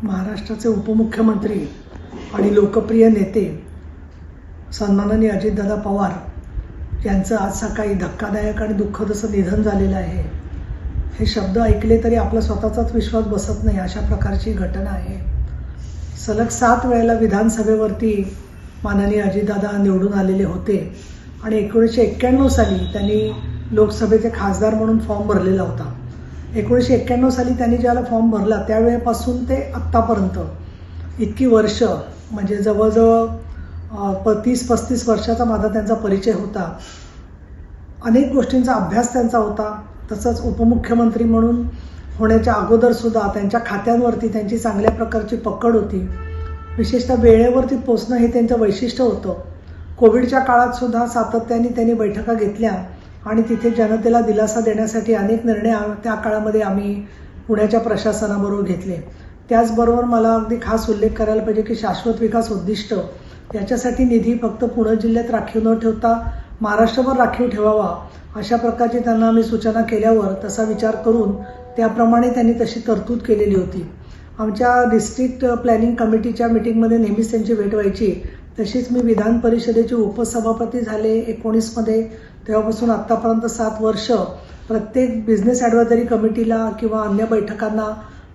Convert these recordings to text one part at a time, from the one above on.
महाराष्ट्राचे उपमुख्यमंत्री आणि लोकप्रिय नेते सन्माननीय अजितदादा पवार यांचं आज सकाळी धक्कादायक आणि दुःखद असं निधन झालेलं आहे। हे शब्द ऐकले तरी आपला स्वतःचाच विश्वास बसत नाही, अशा प्रकारची घटना आहे। सलग 7 वेळेला विधानसभेवरती माननीय अजितदादा निवडून आलेले होते आणि 1991 साली त्यांनी लोकसभेचे खासदार म्हणून फॉर्म भरलेला होता। 1991 साली त्यांनी ज्याला फॉर्म भरला त्यावेळेपासून ते आत्तापर्यंत इतकी वर्ष, म्हणजे जवळजवळ 30-35 वर्षाचा माझा त्यांचा परिचय होता। अनेक गोष्टींचा अभ्यास त्यांचा होता। तसंच उपमुख्यमंत्री म्हणून होण्याच्या अगोदरसुद्धा त्यांच्या खात्यांवरती त्यांची चांगल्या प्रकारची पकड होती। विशेषतः वेळेवरती पोचणं हे त्यांचं वैशिष्ट्य होतं। कोविडच्या काळातसुद्धा सातत्याने त्यांनी बैठका घेतल्या आणि तिथे जनतेला दिलासा देण्यासाठी अनेक निर्णय त्या काळामध्ये आम्ही पुण्याच्या प्रशासनाबरोबर घेतले। त्याचबरोबर मला अगदी खास उल्लेख करायला पाहिजे की शाश्वत विकास उद्दिष्ट याच्यासाठी निधी फक्त पुणे जिल्ह्यात राखीव न ठेवता महाराष्ट्रभर राखीव ठेवावा, अशा प्रकारची त्यांना आम्ही सूचना केल्यावर तसा विचार करून त्याप्रमाणे त्यांनी तशी तरतूद केलेली होती। आमच्या डिस्ट्रिक्ट प्लॅनिंग कमिटीच्या मीटिंगमध्ये नेहमीच त्यांची भेट व्हायची। तशीच मी विधान परिषदेचे उपसभापती झाले 19 मध्ये, तेव्हापासून आत्तापर्यंत 7 वर्ष प्रत्येक बिझनेस ॲडव्हायझरी कमिटीला किंवा अन्य बैठकांना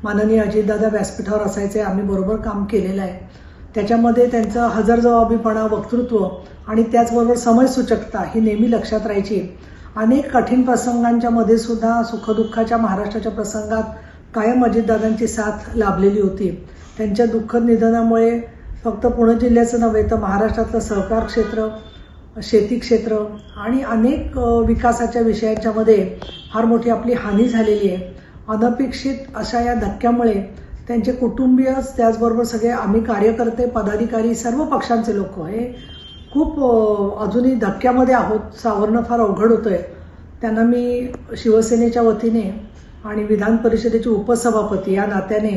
माननीय अजितदादा व्यासपीठावर असायचे, आम्ही बरोबर काम केलेलं आहे। त्याच्यामध्ये त्यांचं हजरजबाबीपणा, वक्तृत्व आणि त्याचबरोबर समयसूचकता ही नेहमी लक्षात राहायची। अनेक कठीण प्रसंगांच्या मध्ये सुद्धा सुखदुःखाच्या महाराष्ट्राच्या प्रसंगात कायम अजितदादांची साथ लाभलेली होती। त्यांच्या दुःखद निधनामुळे फक्त पुणे जिल्ह्याचं नव्हे तर महाराष्ट्रातलं सहकार क्षेत्र, शेती क्षेत्र आणि अनेक विकासाच्या विषयांच्यामध्ये फार मोठी आपली हानी झालेली आहे। अनपेक्षित अशा या धक्क्यामुळे त्यांचे कुटुंबीय, त्याचबरोबर सगळे आम्ही कार्यकर्ते, पदाधिकारी, सर्व पक्षांचे लोक हे खूप अजूनही धक्क्यामध्ये आहोत। सावरणं फार अवघड होतं आहे। त्यांना मी शिवसेनेच्या वतीने आणि विधान परिषदेचे उपसभापती या नात्याने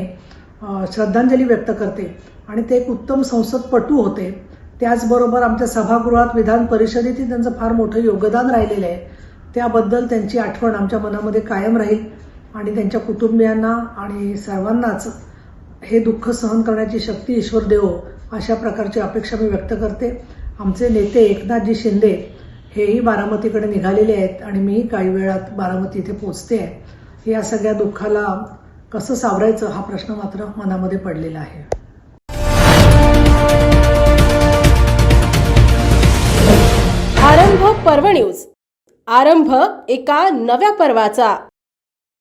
श्रद्धांजली व्यक्त करते। आणि ते एक उत्तम संसदपटू होते। त्याचबरोबर आमच्या सभागृहात, विधान परिषदेतील त्यांचं फार मोठं योगदान राहिलेलं आहे। त्याबद्दल त्यांची आठवण आमच्या मनामध्ये कायम राहील आणि त्यांच्या कुटुंबियांना आणि सर्वांनाच हे दुःख सहन करण्याची शक्ती ईश्वर देवो, अशा प्रकारची अपेक्षा मी व्यक्त करते। आमचे नेते एकनाथजी शिंदे हेही बारामतीकडे निघालेले आहेत आणि मीही काही वेळात बारामती इथे पोचते आहे। या सगळ्या दुःखाला कसं सावरायचं हा प्रश्न मात्र मनामध्ये पडलेला आहे। आरंभ पर्व न्यूज, आरंभ एका नव्या पर्वाचा।